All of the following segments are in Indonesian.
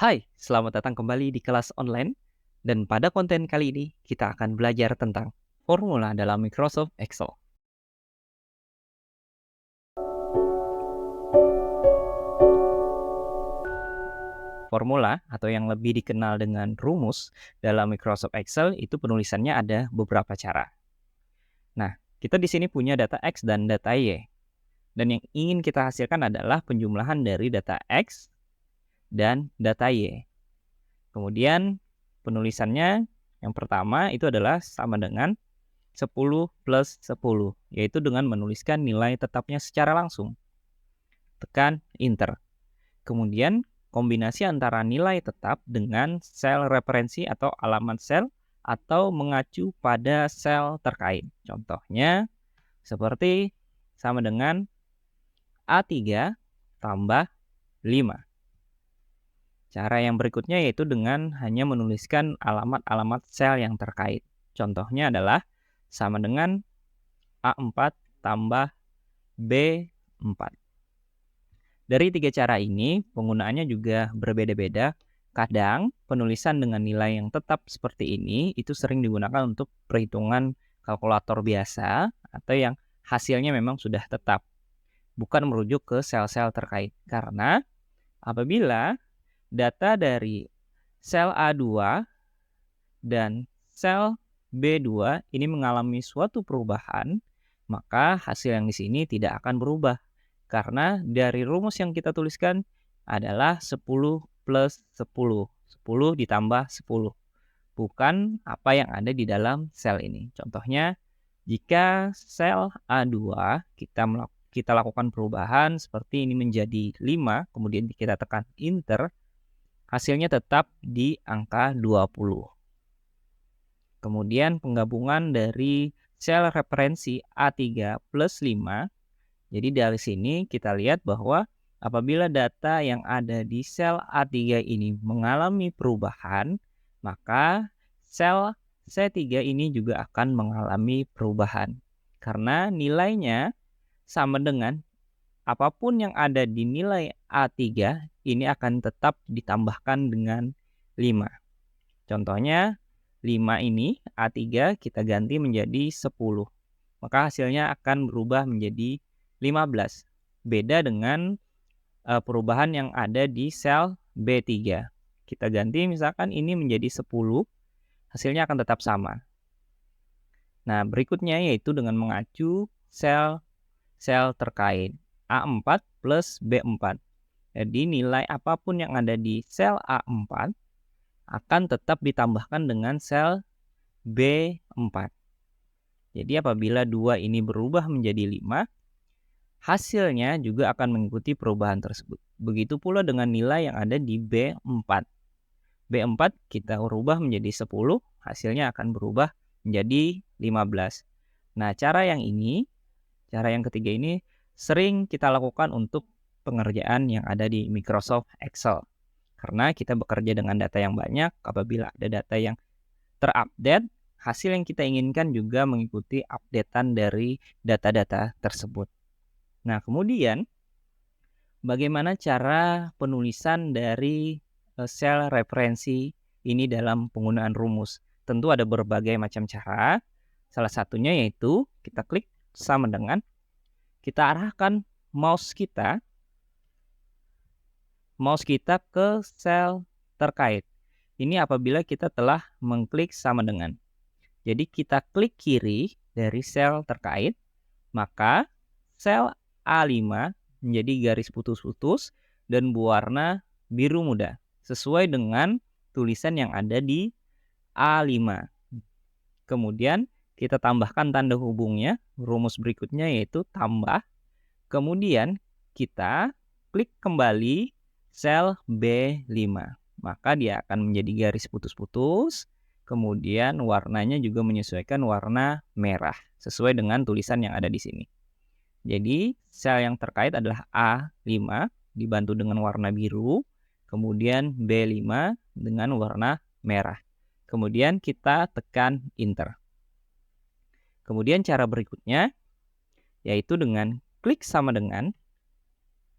Hai, selamat datang kembali di kelas online. Dan pada konten kali ini, kita akan belajar tentang formula dalam Microsoft Excel. Formula atau yang lebih dikenal dengan rumus dalam Microsoft Excel itu penulisannya ada beberapa cara. Nah, kita di sini punya data X dan data Y. Dan yang ingin kita hasilkan adalah penjumlahan dari data X dan data Y. Kemudian penulisannya yang pertama itu adalah sama dengan 10 plus 10, yaitu dengan menuliskan nilai tetapnya secara langsung. Tekan Enter. Kemudian, kombinasi antara nilai tetap dengan sel referensi atau alamat sel atau mengacu pada sel terkait. Contohnya, seperti sama dengan A3 tambah 5. Cara yang berikutnya yaitu dengan hanya menuliskan alamat-alamat sel yang terkait. Contohnya adalah sama dengan A4 tambah B4. Dari tiga cara ini, penggunaannya juga berbeda-beda. Kadang, penulisan dengan nilai yang tetap seperti ini itu sering digunakan untuk perhitungan kalkulator biasa atau yang hasilnya memang sudah tetap, bukan merujuk ke sel-sel terkait. Karena apabila data dari sel A2 dan sel B2 ini mengalami suatu perubahan, maka hasil yang di sini tidak akan berubah. Karena dari rumus yang kita tuliskan adalah 10 plus 10. 10 ditambah 10. Bukan apa yang ada di dalam sel ini. Contohnya, jika sel A2 kita lakukan perubahan seperti ini menjadi 5, kemudian kita tekan Enter, hasilnya tetap di angka 20. Kemudian penggabungan dari sel referensi A3 plus 5. Jadi dari sini kita lihat bahwa apabila data yang ada di sel A3 ini mengalami perubahan, maka sel C3 ini juga akan mengalami perubahan. Karena nilainya sama dengan apapun yang ada di nilai A3 ini akan tetap ditambahkan dengan 5. Contohnya 5 ini A3 kita ganti menjadi 10. Maka hasilnya akan berubah menjadi 15. Beda dengan perubahan yang ada di sel B3. Kita ganti misalkan ini menjadi 10, hasilnya akan tetap sama. Nah, berikutnya yaitu dengan mengacu sel terkait A4 plus B4. Jadi nilai apapun yang ada di sel A4 akan tetap ditambahkan dengan sel B4. Jadi apabila 2 ini berubah menjadi 5, hasilnya juga akan mengikuti perubahan tersebut. Begitu pula dengan nilai yang ada di B4. B4 kita ubah menjadi 10, hasilnya akan berubah menjadi 15. Nah, cara yang ketiga ini sering kita lakukan untuk pengerjaan yang ada di Microsoft Excel. Karena kita bekerja dengan data yang banyak, apabila ada data yang terupdate, hasil yang kita inginkan juga mengikuti updatean dari data-data tersebut. Nah, kemudian bagaimana cara penulisan dari sel referensi ini dalam penggunaan rumus? Tentu ada berbagai macam cara. Salah satunya yaitu kita klik sama dengan, kita arahkan mouse kita ke sel terkait. Ini apabila kita telah mengklik sama dengan. Jadi kita klik kiri dari sel terkait, maka sel A5 menjadi garis putus-putus dan berwarna biru muda, sesuai dengan tulisan yang ada di A5. Kemudian kita tambahkan tanda hubungnya, rumus berikutnya yaitu tambah. Kemudian kita klik kembali sel B5. Maka dia akan menjadi garis putus-putus. Kemudian warnanya juga menyesuaikan warna merah sesuai dengan tulisan yang ada di sini. Jadi sel yang terkait adalah A5 dibantu dengan warna biru, kemudian B5 dengan warna merah. Kemudian kita tekan Enter. Kemudian cara berikutnya yaitu dengan klik sama dengan,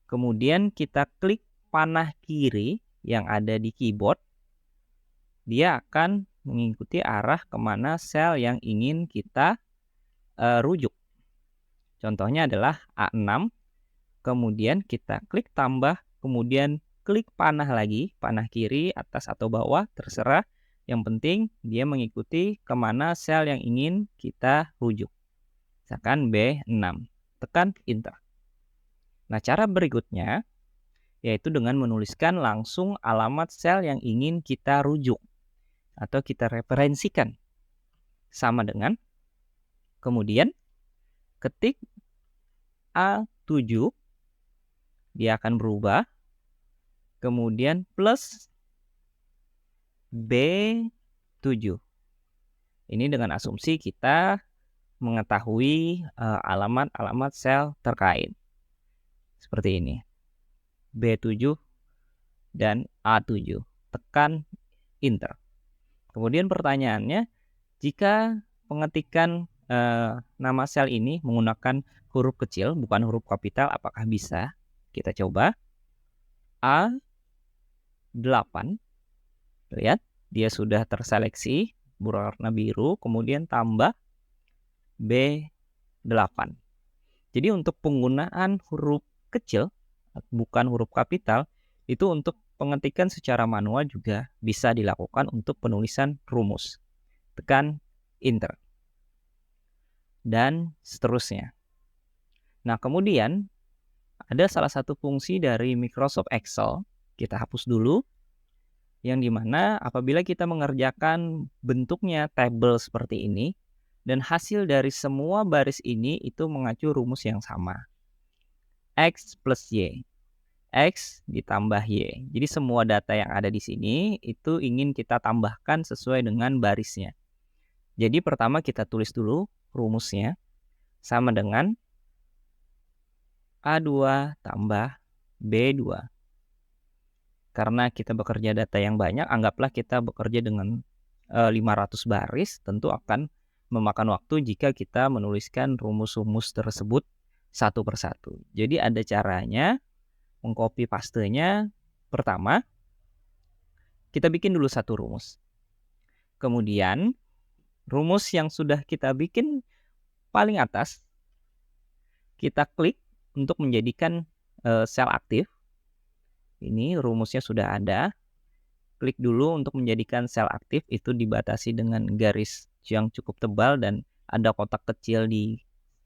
kemudian kita klik panah kiri yang ada di keyboard, dia akan mengikuti arah kemana sel yang ingin kita rujuk. Contohnya adalah A6, kemudian kita klik tambah, kemudian klik panah lagi, panah kiri, atas atau bawah, terserah. Yang penting dia mengikuti kemana sel yang ingin kita rujuk. Misalkan B6, tekan Enter. Nah, cara berikutnya yaitu dengan menuliskan langsung alamat sel yang ingin kita rujuk atau kita referensikan. Sama dengan, kemudian ketik A7, dia akan berubah, kemudian plus B7. Ini dengan asumsi kita mengetahui alamat-alamat sel terkait. Seperti ini. B7 dan A7. Tekan Enter. Kemudian pertanyaannya, jika pengetikan nama sel ini menggunakan huruf kecil, bukan huruf kapital, apakah bisa? Kita coba. A8. Lihat, dia sudah terseleksi berwarna biru, kemudian tambah B8. Jadi untuk penggunaan huruf kecil, bukan huruf kapital, itu untuk pengetikan secara manual juga bisa dilakukan untuk penulisan rumus. Tekan Enter. Dan seterusnya. Nah, kemudian ada salah satu fungsi dari Microsoft Excel, kita hapus dulu, yang dimana apabila kita mengerjakan bentuknya table seperti ini, dan hasil dari semua baris ini itu mengacu rumus yang sama. X plus Y. X ditambah Y. Jadi semua data yang ada di sini itu ingin kita tambahkan sesuai dengan barisnya. Jadi pertama kita tulis dulu rumusnya. Sama dengan A2 tambah B2. Karena kita bekerja data yang banyak, anggaplah kita bekerja dengan 500 baris, tentu akan memakan waktu jika kita menuliskan rumus-rumus tersebut satu persatu. Jadi ada caranya mengcopy pastenya. Pertama, kita bikin dulu satu rumus. Kemudian, rumus yang sudah kita bikin paling atas, kita klik untuk menjadikan sel aktif. Ini rumusnya sudah ada. Klik dulu untuk menjadikan sel aktif, itu dibatasi dengan garis yang cukup tebal dan ada kotak kecil di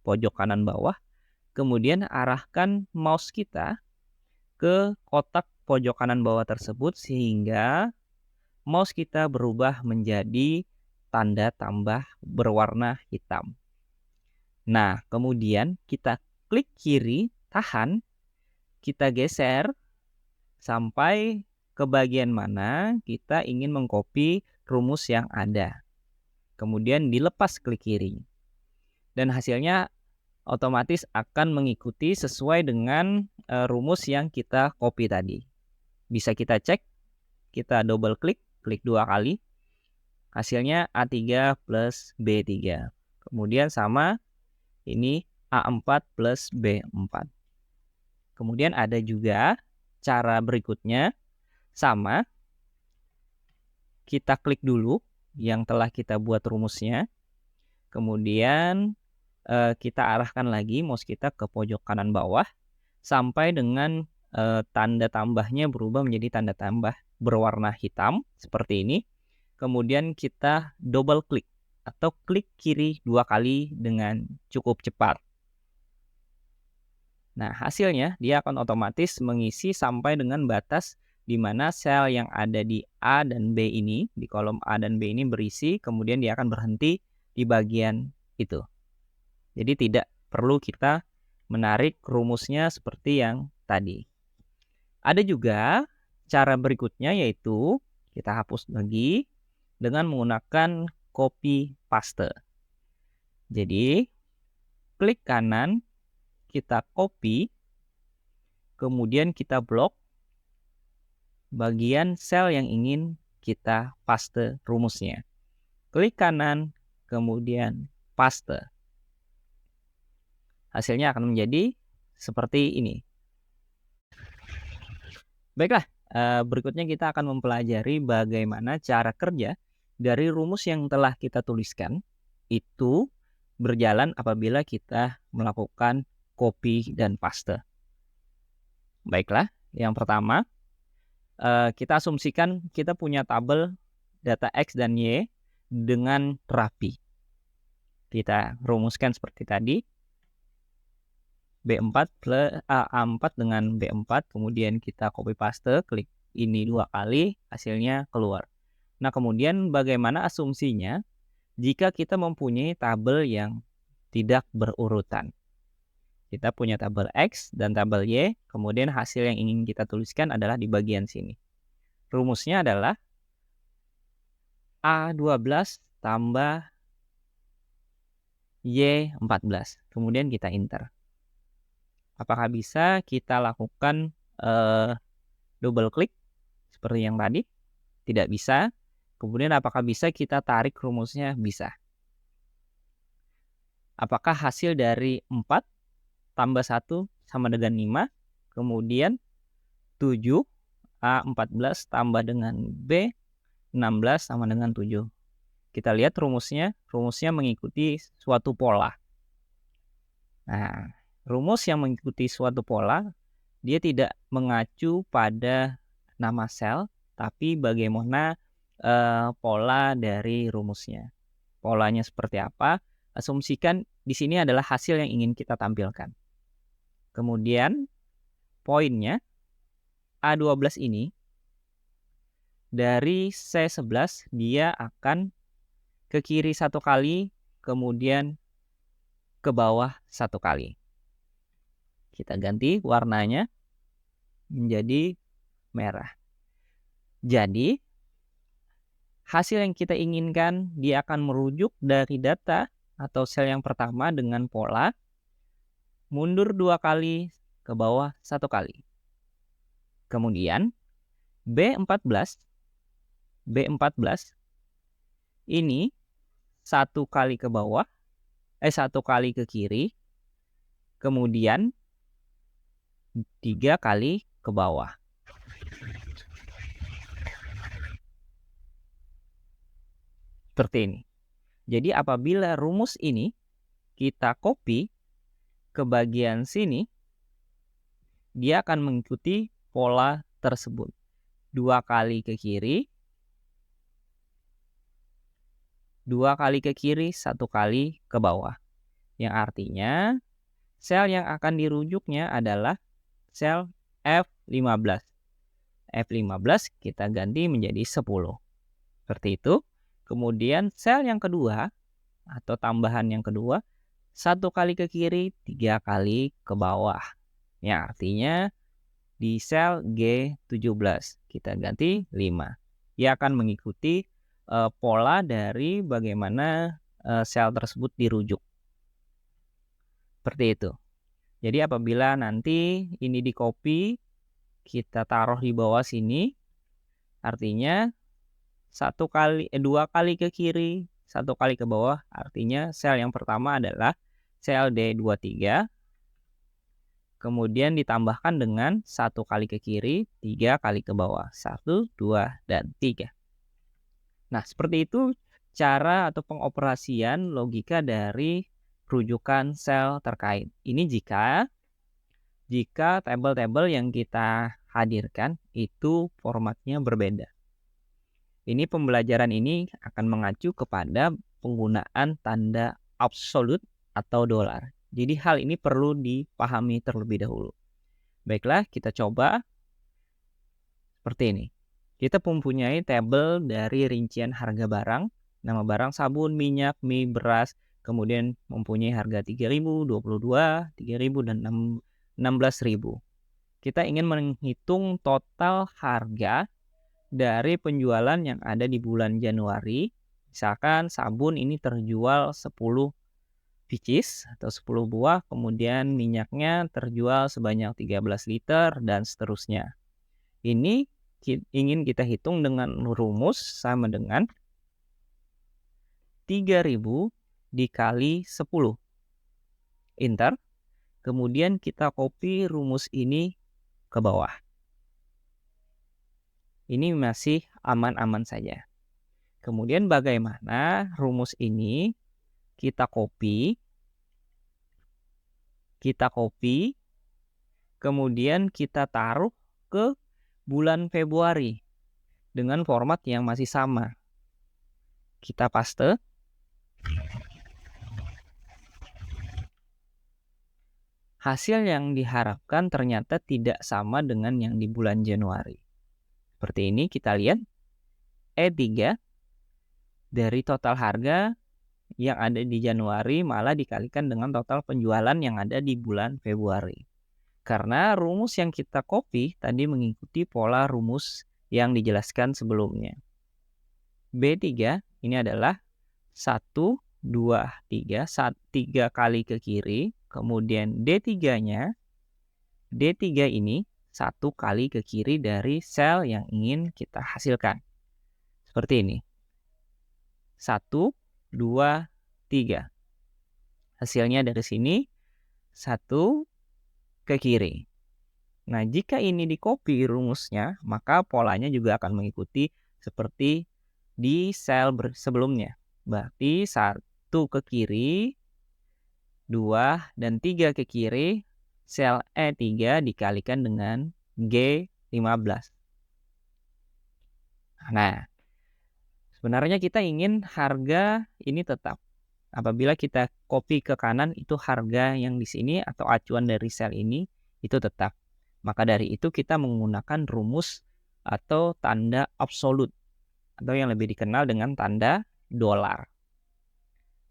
pojok kanan bawah. Kemudian arahkan mouse kita ke kotak pojok kanan bawah tersebut sehingga mouse kita berubah menjadi tanda tambah berwarna hitam. Nah, kemudian kita klik kiri, tahan, kita geser sampai ke bagian mana kita ingin mengcopy rumus yang ada. Kemudian dilepas klik kiri. Dan hasilnya otomatis akan mengikuti sesuai dengan rumus yang kita copy tadi. Bisa kita cek, kita double klik, klik 2 kali. Hasilnya A3 plus B3. Kemudian sama, ini A4 plus B4. Kemudian ada juga cara berikutnya, sama, kita klik dulu yang telah kita buat rumusnya. Kemudian kita arahkan lagi mouse kita ke pojok kanan bawah sampai dengan tanda tambahnya berubah menjadi tanda tambah berwarna hitam seperti ini. Kemudian kita double klik atau klik kiri 2 kali dengan cukup cepat. Nah, hasilnya dia akan otomatis mengisi sampai dengan batas di mana sel yang ada di A dan B ini, di kolom A dan B ini berisi, kemudian dia akan berhenti di bagian itu. Jadi tidak perlu kita menarik rumusnya seperti yang tadi. Ada juga cara berikutnya, yaitu kita hapus lagi dengan menggunakan copy paste. Jadi klik kanan, kita copy, kemudian kita blok bagian sel yang ingin kita paste rumusnya. Klik kanan, kemudian paste. Hasilnya akan menjadi seperti ini. Baiklah, berikutnya kita akan mempelajari bagaimana cara kerja dari rumus yang telah kita tuliskan itu berjalan apabila kita melakukan copy dan paste. Baiklah, yang pertama, kita asumsikan kita punya tabel data X dan Y dengan rapi. Kita rumuskan seperti tadi, B4 plus A4 dengan B4, kemudian kita copy paste, klik ini 2 kali, hasilnya keluar. Nah, kemudian bagaimana asumsinya jika kita mempunyai tabel yang tidak berurutan? Kita punya tabel X dan tabel Y, kemudian hasil yang ingin kita tuliskan adalah di bagian sini. Rumusnya adalah A12 tambah Y14. Kemudian kita enter. Apakah bisa kita lakukan double klik seperti yang tadi? Tidak bisa. Kemudian apakah bisa kita tarik rumusnya? Bisa. Apakah hasil dari 4 tambah 1 sama dengan 5? Kemudian 7, A14 tambah dengan B16 sama dengan 7. Kita lihat rumusnya mengikuti suatu pola. Nah, rumus yang mengikuti suatu pola, dia tidak mengacu pada nama sel, tapi bagaimana pola dari rumusnya. Polanya seperti apa? Asumsikan di sini adalah hasil yang ingin kita tampilkan. Kemudian poinnya A12 ini dari C11 dia akan ke kiri 1 kali, kemudian ke bawah 1 kali. Kita ganti warnanya menjadi merah. Jadi, hasil yang kita inginkan dia akan merujuk dari data atau sel yang pertama dengan pola mundur 2 kali, ke bawah 1 kali. Kemudian B14 ini 1 kali ke bawah, 1 kali ke kiri, kemudian 3 kali ke bawah. Seperti ini. Jadi apabila rumus ini kita copy ke bagian sini, dia akan mengikuti pola tersebut. 2 kali ke kiri, 2 kali ke kiri, 1 kali ke bawah. Yang artinya sel yang akan dirujuknya adalah sel F15. F15 kita ganti menjadi 10. Seperti itu. Kemudian sel yang kedua atau tambahan yang kedua, 1 kali ke kiri, 3 kali ke bawah. Yang artinya di sel G17 kita ganti 5. Ia akan mengikuti pola dari bagaimana sel tersebut dirujuk. Seperti itu. Jadi apabila nanti ini di copy, kita taruh di bawah sini, artinya 2 kali ke kiri, 1 kali ke bawah, artinya sel yang pertama adalah sel D23, kemudian ditambahkan dengan 1 kali ke kiri, 3 kali ke bawah, 1, 2, dan 3. Nah, seperti itu cara atau pengoperasian logika dari rujukan sel terkait. Ini jika tabel-tabel yang kita hadirkan itu formatnya berbeda. Ini pembelajaran ini akan mengacu kepada penggunaan tanda absolut atau dolar. Jadi hal ini perlu dipahami terlebih dahulu. Baiklah, kita coba seperti ini. Kita mempunyai tabel dari rincian harga barang, nama barang sabun, minyak, mie, beras, kemudian mempunyai harga 3.000, 22, 3.000, dan 16.000. Kita ingin menghitung total harga dari penjualan yang ada di bulan Januari. Misalkan sabun ini terjual 10 pieces atau 10 buah, kemudian minyaknya terjual sebanyak 13 liter dan seterusnya. Ini ingin kita hitung dengan rumus sama dengan 3.000 dikali 10. Enter. Kemudian kita copy rumus ini ke bawah. Ini masih aman-aman saja. Kemudian bagaimana rumus ini kita copy, kemudian kita taruh ke bulan Februari dengan format yang masih sama. Kita paste. Hasil yang diharapkan ternyata tidak sama dengan yang di bulan Januari. Seperti ini kita lihat E3 dari total harga yang ada di Januari malah dikalikan dengan total penjualan yang ada di bulan Februari. Karena rumus yang kita copy tadi mengikuti pola rumus yang dijelaskan sebelumnya. B3 ini adalah 1, 2, 3, 3 kali ke kiri, kemudian D3-nya, D3 ini 1 kali ke kiri dari sel yang ingin kita hasilkan. Seperti ini. 1, 2, 3. Hasilnya dari sini 1 ke kiri. Nah, jika ini di-copy rumusnya, maka polanya juga akan mengikuti seperti di sel sebelumnya. Berarti 1 ke kiri, 2 dan 3 ke kiri, sel E3 dikalikan dengan G15. Nah, sebenarnya kita ingin harga ini tetap. Apabila kita copy ke kanan, itu harga yang di sini atau acuan dari sel ini itu tetap. Maka dari itu kita menggunakan rumus atau tanda absolut atau yang lebih dikenal dengan tanda dolar.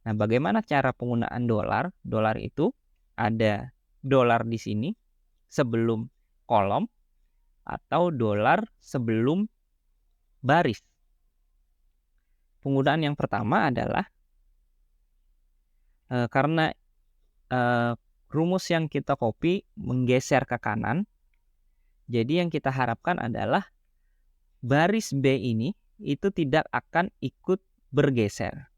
Nah, bagaimana cara penggunaan dolar? Dolar itu ada dolar di sini sebelum kolom atau dolar sebelum baris. Penggunaan yang pertama adalah karena rumus yang kita copy menggeser ke kanan, jadi yang kita harapkan adalah baris B ini itu tidak akan ikut bergeser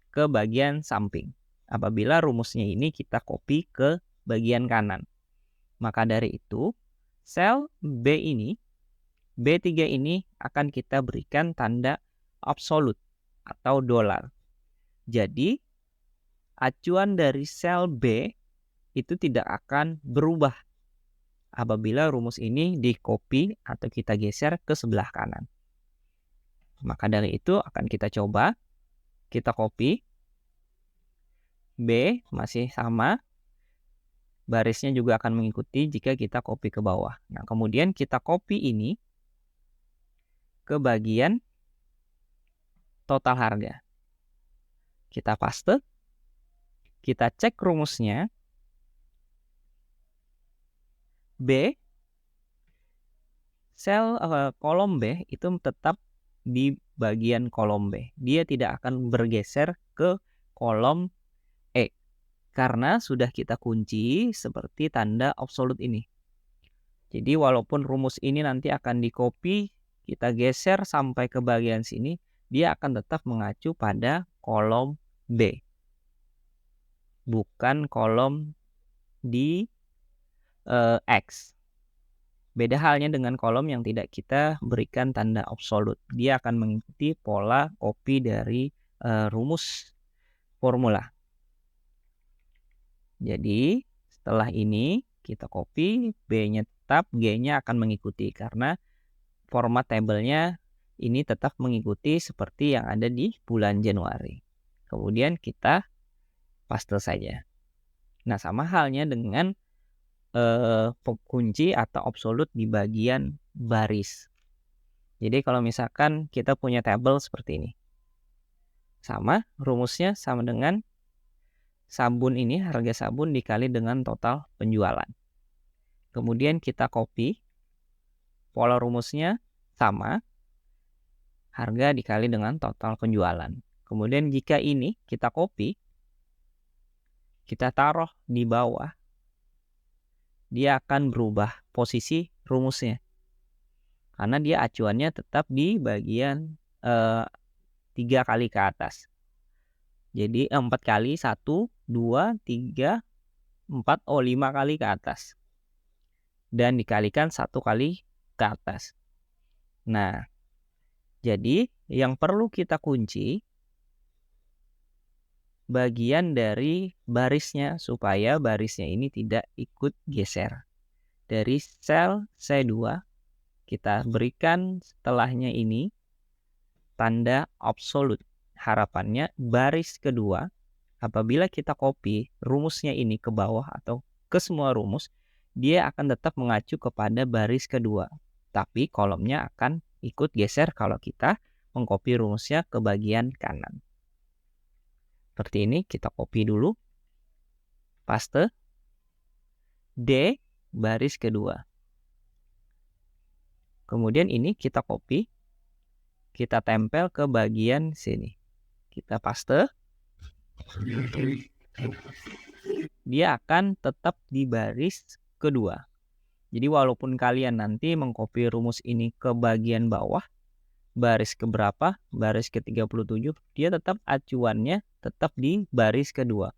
ke bagian samping apabila rumusnya ini kita copy ke bagian kanan. Maka dari itu, sel B ini, B3 ini akan kita berikan tanda absolut atau dolar. Jadi, acuan dari sel B itu tidak akan berubah apabila rumus ini di-copy atau kita geser ke sebelah kanan. Maka dari itu akan kita coba, kita copy, B masih sama, barisnya juga akan mengikuti jika kita copy ke bawah. Nah, kemudian kita copy ini ke bagian total harga. Kita paste, kita cek rumusnya, B, sel kolom B itu tetap di bagian kolom B. Dia tidak akan bergeser ke kolom E. Karena sudah kita kunci seperti tanda absolut ini. Jadi walaupun rumus ini nanti akan di-copy, kita geser sampai ke bagian sini, dia akan tetap mengacu pada kolom B. Bukan kolom di X. Beda halnya dengan kolom yang tidak kita berikan tanda absolut. Dia akan mengikuti pola copy dari rumus formula. Jadi setelah ini kita copy, B-nya tetap, G-nya akan mengikuti karena format tabelnya ini tetap mengikuti seperti yang ada di bulan Januari. Kemudian kita paste saja. Nah, sama halnya dengan kunci atau absolut di bagian baris. Jadi kalau misalkan kita punya tabel seperti ini. Sama, rumusnya sama dengan sabun ini, harga sabun dikali dengan total penjualan. Kemudian kita copy, pola rumusnya sama, harga dikali dengan total penjualan. Kemudian jika ini kita copy, kita taruh di bawah, dia akan berubah posisi rumusnya. Karena dia acuannya tetap di bagian 3 kali ke atas. Jadi 4 kali, 1, 2, 3, 4, 5 kali ke atas. Dan dikalikan 1 kali ke atas. Nah, Jadi yang perlu kita kunci bagian dari barisnya supaya barisnya ini tidak ikut geser. Dari sel C2 kita berikan setelahnya ini tanda absolut. Harapannya baris kedua apabila kita copy rumusnya ini ke bawah atau ke semua rumus, dia akan tetap mengacu kepada baris kedua. Tapi kolomnya akan ikut geser kalau kita mengcopy rumusnya ke bagian kanan. Seperti ini, kita copy dulu. Paste. D baris kedua. Kemudian ini kita copy. Kita tempel ke bagian sini. Kita paste. Dia akan tetap di baris kedua. Jadi walaupun kalian nanti mengcopy rumus ini ke bagian bawah, baris keberapa, baris ke-37, dia tetap acuannya tetap di baris kedua.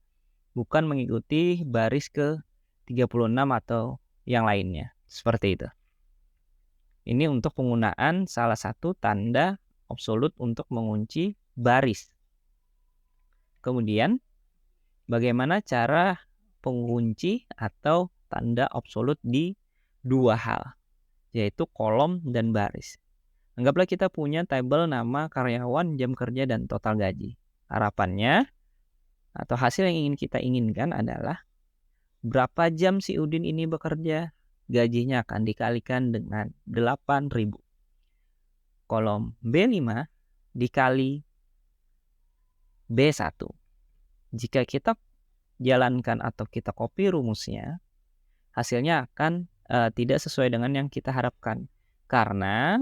Bukan mengikuti baris ke-36 atau yang lainnya. Seperti itu. Ini untuk penggunaan salah satu tanda absolut untuk mengunci baris. Kemudian, bagaimana cara pengunci atau tanda absolut di dua hal, yaitu kolom dan baris. Anggaplah kita punya tabel nama karyawan, jam kerja, dan total gaji. Harapannya atau hasil yang ingin kita inginkan adalah berapa jam si Udin ini bekerja, gajinya akan dikalikan dengan 8.000. Kolom B5 dikali B1. Jika kita jalankan atau kita copy rumusnya, hasilnya akan tidak sesuai dengan yang kita harapkan. Karena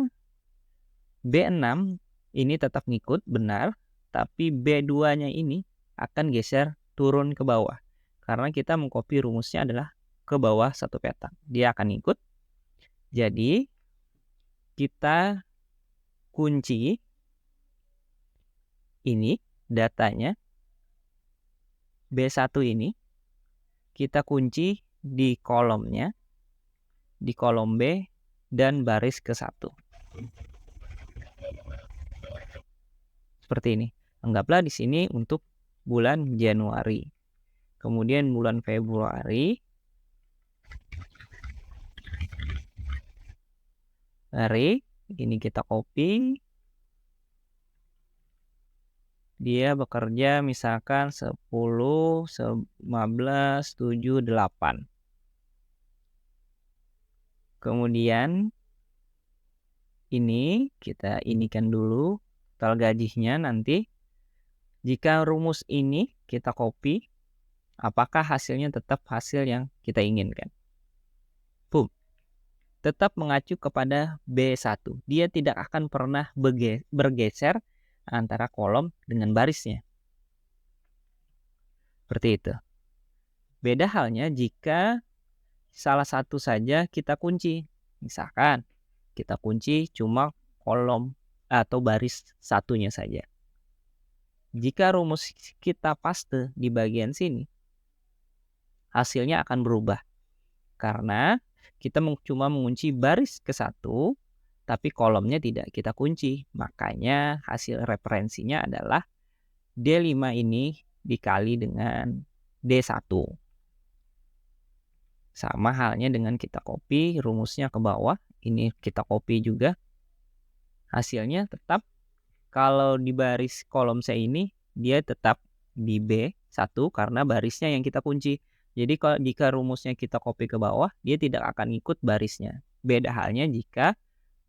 B6 ini tetap ngikut, benar, tapi B2-nya ini akan geser turun ke bawah. Karena kita mengcopy rumusnya adalah ke bawah satu petak. Dia akan ikut. Jadi, kita kunci ini datanya B1 ini kita kunci di kolomnya, di kolom B dan baris ke-1. Seperti ini. Anggaplah di sini untuk bulan Januari. Kemudian bulan Februari. Ini kita copy. Dia bekerja misalkan 10, 15, 7, 8. Kemudian ini kita inikan dulu total gajinya nanti. Jika rumus ini kita copy, apakah hasilnya tetap hasil yang kita inginkan? Boom. Tetap mengacu kepada B1. Dia tidak akan pernah bergeser antara kolom dengan barisnya. Seperti itu. Beda halnya jika salah satu saja kita kunci. Misalkan kita kunci cuma kolom atau baris satunya saja. Jika rumus kita paste di bagian sini, hasilnya akan berubah. Karena kita cuma mengunci baris ke-1, tapi kolomnya tidak kita kunci. Makanya hasil referensinya adalah D5 ini dikali dengan D1. Sama halnya dengan kita copy rumusnya ke bawah. Ini kita copy juga. Hasilnya tetap kalau di baris kolom C ini dia tetap di B1 karena barisnya yang kita kunci. Jadi kalau jika rumusnya kita copy ke bawah, dia tidak akan ikut barisnya. Beda halnya jika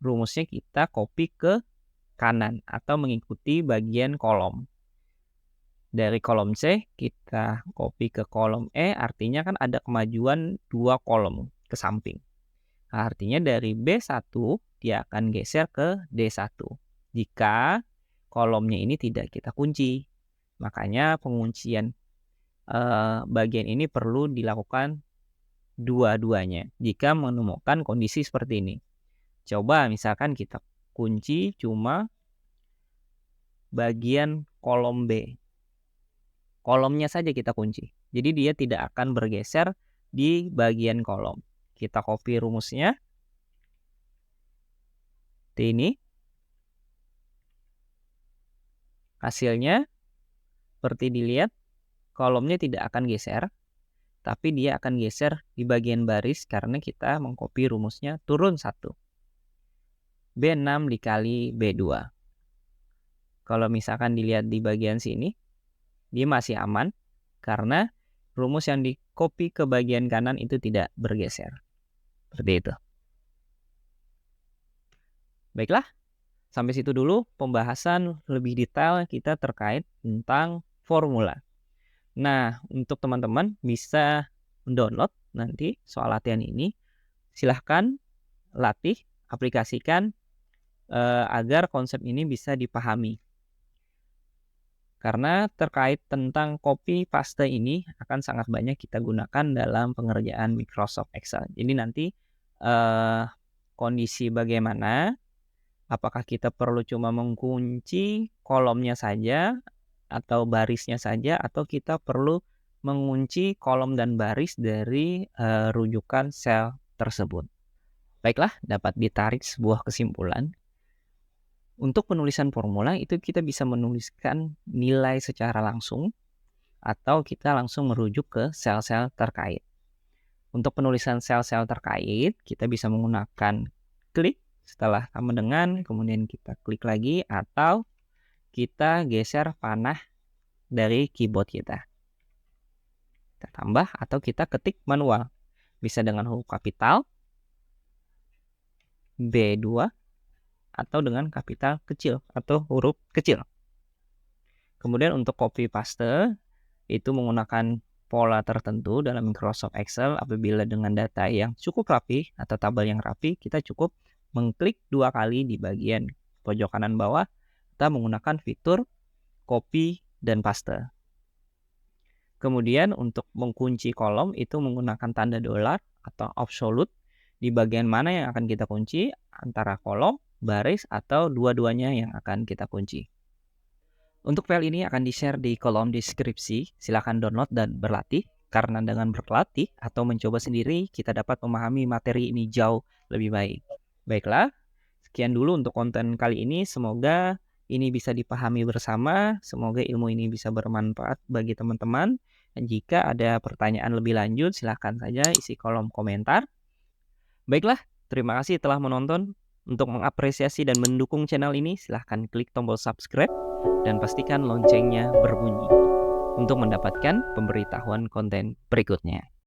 rumusnya kita copy ke kanan atau mengikuti bagian kolom. Dari kolom C kita copy ke kolom E, artinya kan ada kemajuan 2 kolom ke samping. Artinya dari B1 dia akan geser ke D1 jika kolomnya ini tidak kita kunci. Makanya penguncian bagian ini perlu dilakukan dua-duanya jika menemukan kondisi seperti ini. Coba misalkan kita kunci cuma bagian kolom B. Kolomnya saja kita kunci. Jadi dia tidak akan bergeser di bagian kolom. Kita copy rumusnya. Ini. Hasilnya seperti dilihat, kolomnya tidak akan geser, tapi dia akan geser di bagian baris karena kita mengcopy rumusnya turun 1. B6 dikali B2. Kalau misalkan dilihat di bagian sini, dia masih aman karena rumus yang di-copy ke bagian kanan itu tidak bergeser. Seperti itu. Baiklah, sampai situ dulu pembahasan lebih detail kita terkait tentang formula. Nah, untuk teman-teman bisa mendownload nanti soal latihan ini. Silahkan latih, aplikasikan agar konsep ini bisa dipahami. Karena terkait tentang copy paste ini akan sangat banyak kita gunakan dalam pengerjaan Microsoft Excel. Jadi nanti kondisi bagaimana, apakah kita perlu cuma mengunci kolomnya saja atau barisnya saja, atau kita perlu mengunci kolom dan baris dari rujukan sel tersebut. Baiklah, dapat ditarik sebuah kesimpulan. Untuk penulisan formula itu kita bisa menuliskan nilai secara langsung atau kita langsung merujuk ke sel-sel terkait. Untuk penulisan sel-sel terkait, kita bisa menggunakan klik setelah sama dengan, kemudian kita klik lagi atau kita geser panah dari keyboard kita. Kita tambah atau kita ketik manual. Bisa dengan huruf kapital B2 atau dengan kapital kecil atau huruf kecil. Kemudian untuk copy paste itu menggunakan pola tertentu dalam Microsoft Excel. Apabila dengan data yang cukup rapi atau tabel yang rapi, kita cukup mengklik 2 kali di bagian pojok kanan bawah. Kita menggunakan fitur copy dan paste. Kemudian untuk mengunci kolom itu menggunakan tanda dolar atau absolute di bagian mana yang akan kita kunci, antara kolom, baris, atau dua-duanya yang akan kita kunci. Untuk file ini akan di-share di kolom deskripsi. Silakan download dan berlatih, karena dengan berlatih atau mencoba sendiri kita dapat memahami materi ini jauh lebih baik. Baiklah, sekian dulu untuk konten kali ini. Semoga ini bisa dipahami bersama. Semoga ilmu ini bisa bermanfaat bagi teman-teman. Dan jika ada pertanyaan lebih lanjut, silahkan saja isi kolom komentar. Baiklah, terima kasih telah menonton. Untuk mengapresiasi dan mendukung channel ini, silahkan klik tombol subscribe dan pastikan loncengnya berbunyi untuk mendapatkan pemberitahuan konten berikutnya.